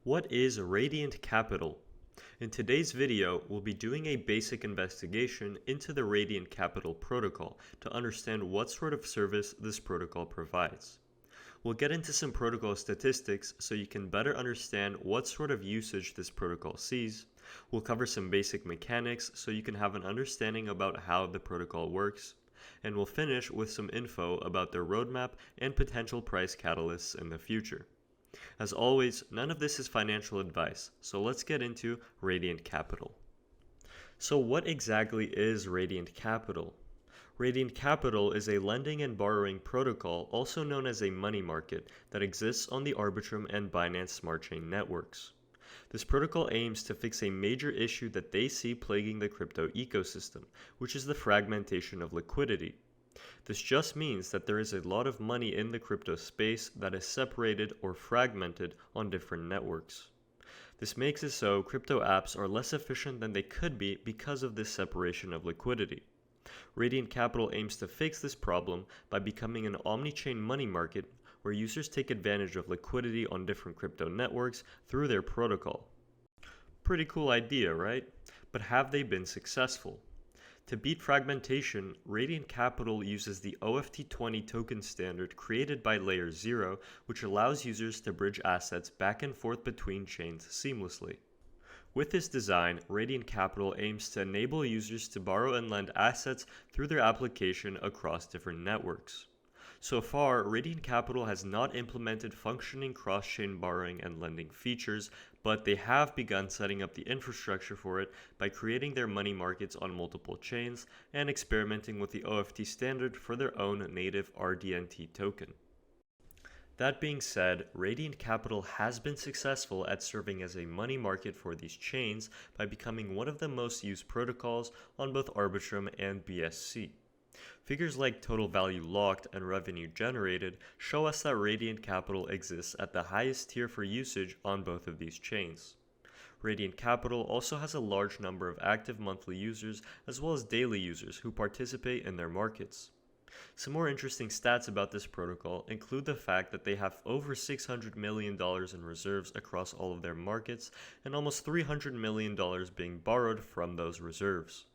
What is Radiant Capital? In today's video, we'll be doing a basic investigation into the Radiant Capital protocol to understand what sort of service this protocol provides. We'll get into some protocol statistics so you can better understand what sort of usage this protocol sees. We'll cover some basic mechanics so you can have an understanding about how the protocol works. And we'll finish with some info about their roadmap and potential price catalysts in the future. As always, none of this is financial advice, so let's get into Radiant Capital. So what exactly is Radiant Capital? Radiant Capital is a lending and borrowing protocol, also known as a money market, that exists on the Arbitrum and Binance Smart Chain networks. This protocol aims to fix a major issue that they see plaguing the crypto ecosystem, which is the fragmentation of liquidity. This just means that there is a lot of money in the crypto space that is separated or fragmented on different networks. This makes it so crypto apps are less efficient than they could be because of this separation of liquidity. Radiant Capital aims to fix this problem by becoming an omni-chain money market where users take advantage of liquidity on different crypto networks through their protocol. Pretty cool idea, right? But have they been successful? To beat fragmentation, Radiant Capital uses the OFT20 token standard created by Layer 0, which allows users to bridge assets back and forth between chains seamlessly. With this design, Radiant Capital aims to enable users to borrow and lend assets through their application across different networks. So far, Radiant Capital has not implemented functioning cross-chain borrowing and lending features, but they have begun setting up the infrastructure for it by creating their money markets on multiple chains and experimenting with the OFT standard for their own native RDNT token. That being said, Radiant Capital has been successful at serving as a money market for these chains by becoming one of the most used protocols on both Arbitrum and BSC. Figures like total value locked and revenue generated show us that Radiant Capital exists at the highest tier for usage on both of these chains. Radiant Capital also has a large number of active monthly users as well as daily users who participate in their markets. Some more interesting stats about this protocol include the fact that they have over $600 million in reserves across all of their markets and almost $300 million being borrowed from those reserves.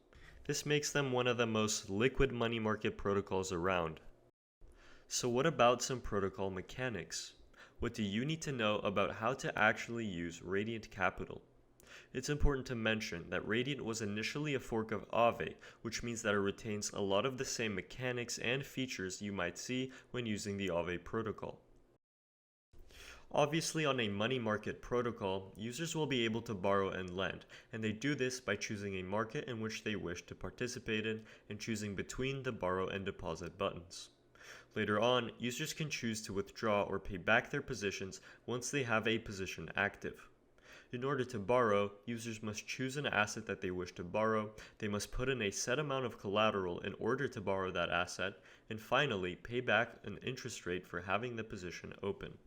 This makes them one of the most liquid money market protocols around. So what about some protocol mechanics? What do you need to know about how to actually use Radiant Capital? It's important to mention that Radiant was initially a fork of Aave, which means that it retains a lot of the same mechanics and features you might see when using the Aave protocol. Obviously, on a money market protocol, users will be able to borrow and lend, and they do this by choosing a market in which they wish to participate in and choosing between the borrow and deposit buttons. Later on, users can choose to withdraw or pay back their positions once they have a position active. In order to borrow, users must choose an asset that they wish to borrow, they must put in a set amount of collateral in order to borrow that asset, and finally pay back an interest rate for having the position open.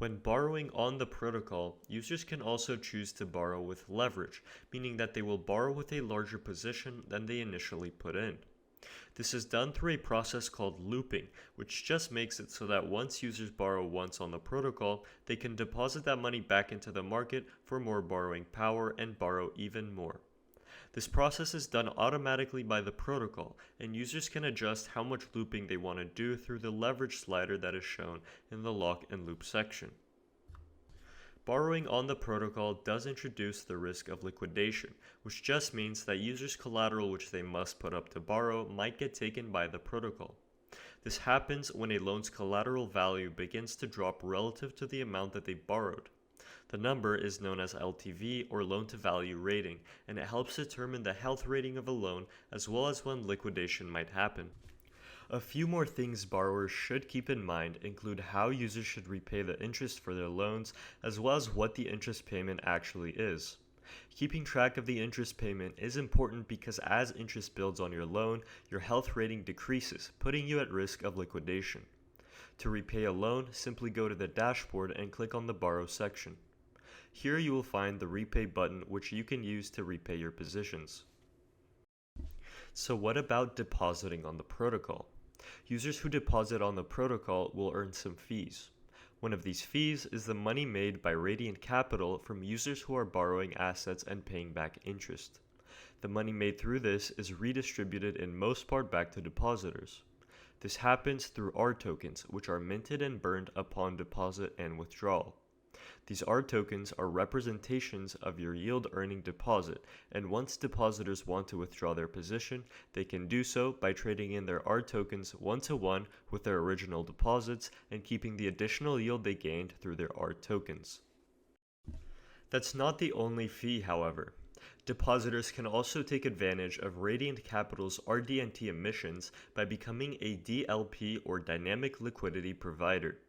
When borrowing on the protocol, users can also choose to borrow with leverage, meaning that they will borrow with a larger position than they initially put in. This is done through a process called looping, which just makes it so that once users borrow once on the protocol, they can deposit that money back into the market for more borrowing power and borrow even more. This process is done automatically by the protocol, and users can adjust how much looping they want to do through the leverage slider that is shown in the lock and loop section. Borrowing on the protocol does introduce the risk of liquidation, which just means that users' collateral which they must put up to borrow might get taken by the protocol. This happens when a loan's collateral value begins to drop relative to the amount that they borrowed. The number is known as LTV or loan-to-value rating, and it helps determine the health rating of a loan as well as when liquidation might happen. A few more things borrowers should keep in mind include how users should repay the interest for their loans as well as what the interest payment actually is. Keeping track of the interest payment is important because as interest builds on your loan, your health rating decreases, putting you at risk of liquidation. To repay a loan, simply go to the dashboard and click on the Borrow section. Here you will find the Repay button, which you can use to repay your positions. So what about depositing on the protocol? Users who deposit on the protocol will earn some fees. One of these fees is the money made by Radiant Capital from users who are borrowing assets and paying back interest. The money made through this is redistributed in most part back to depositors. This happens through R tokens, which are minted and burned upon deposit and withdrawal. These R tokens are representations of your yield-earning deposit, and once depositors want to withdraw their position, they can do so by trading in their R tokens one-to-one with their original deposits and keeping the additional yield they gained through their R tokens. That's not the only fee, however. Depositors can also take advantage of Radiant Capital's RDNT emissions by becoming a DLP or Dynamic Liquidity Provider.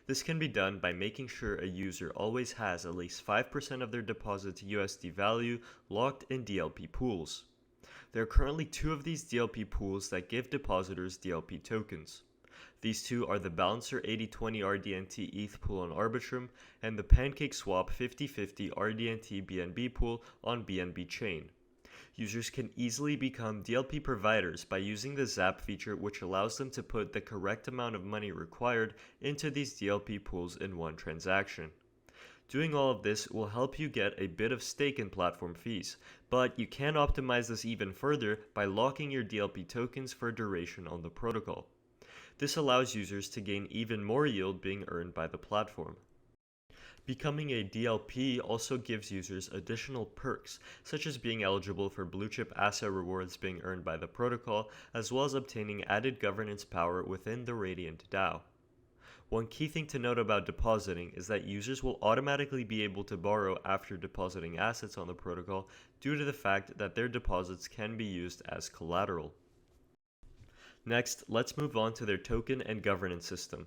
This can be done by making sure a user always has at least 5% of their deposit's USD value locked in DLP pools. There are currently two of these DLP pools that give depositors DLP tokens. These two are the Balancer 8020 RDNT ETH pool on Arbitrum and the PancakeSwap 5050 RDNT BNB pool on BNB Chain. Users can easily become DLP providers by using the Zap feature, which allows them to put the correct amount of money required into these DLP pools in one transaction. Doing all of this will help you get a bit of stake in platform fees, but you can optimize this even further by locking your DLP tokens for duration on the protocol. This allows users to gain even more yield being earned by the platform. Becoming a DLP also gives users additional perks, such as being eligible for blue-chip asset rewards being earned by the protocol, as well as obtaining added governance power within the Radiant DAO. One key thing to note about depositing is that users will automatically be able to borrow after depositing assets on the protocol due to the fact that their deposits can be used as collateral. Next, let's move on to their token and governance system.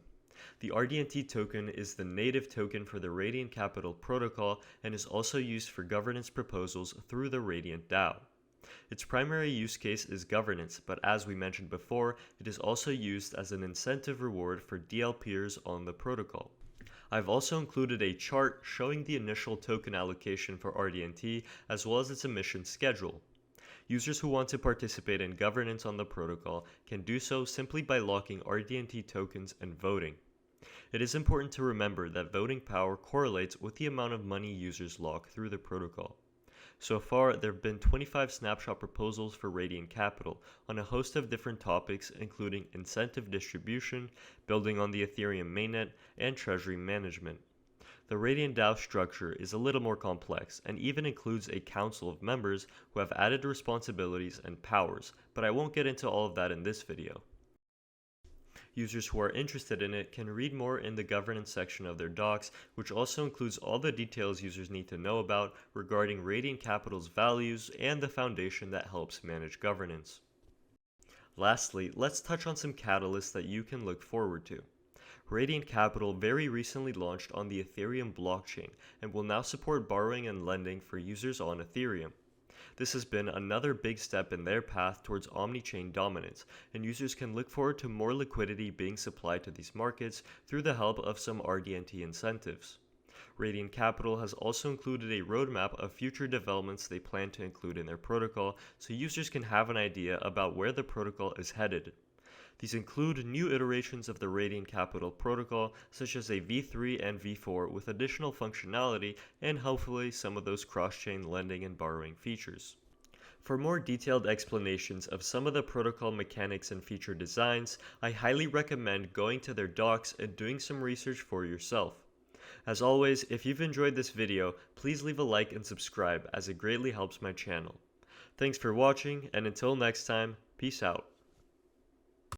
The RDNT token is the native token for the Radiant Capital protocol and is also used for governance proposals through the Radiant DAO. Its primary use case is governance, but as we mentioned before, it is also used as an incentive reward for DLPers on the protocol. I've also included a chart showing the initial token allocation for RDNT as well as its emission schedule. Users who want to participate in governance on the protocol can do so simply by locking RDNT tokens and voting. It is important to remember that voting power correlates with the amount of money users lock through the protocol. So far, there have been 25 snapshot proposals for Radiant Capital on a host of different topics including incentive distribution, building on the Ethereum mainnet, and treasury management. The Radiant DAO structure is a little more complex and even includes a council of members who have added responsibilities and powers, but I won't get into all of that in this video. Users who are interested in it can read more in the governance section of their docs, which also includes all the details users need to know about regarding Radiant Capital's values and the foundation that helps manage governance. Lastly, let's touch on some catalysts that you can look forward to. Radiant Capital very recently launched on the Ethereum blockchain and will now support borrowing and lending for users on Ethereum. This has been another big step in their path towards omni-chain dominance, and users can look forward to more liquidity being supplied to these markets through the help of some RDNT incentives. Radiant Capital has also included a roadmap of future developments they plan to include in their protocol, so users can have an idea about where the protocol is headed. These include new iterations of the Radiant Capital protocol, such as a v3 and v4 with additional functionality and hopefully some of those cross-chain lending and borrowing features. For more detailed explanations of some of the protocol mechanics and feature designs, I highly recommend going to their docs and doing some research for yourself. As always, if you've enjoyed this video, please leave a like and subscribe as it greatly helps my channel. Thanks for watching, and until next time, peace out.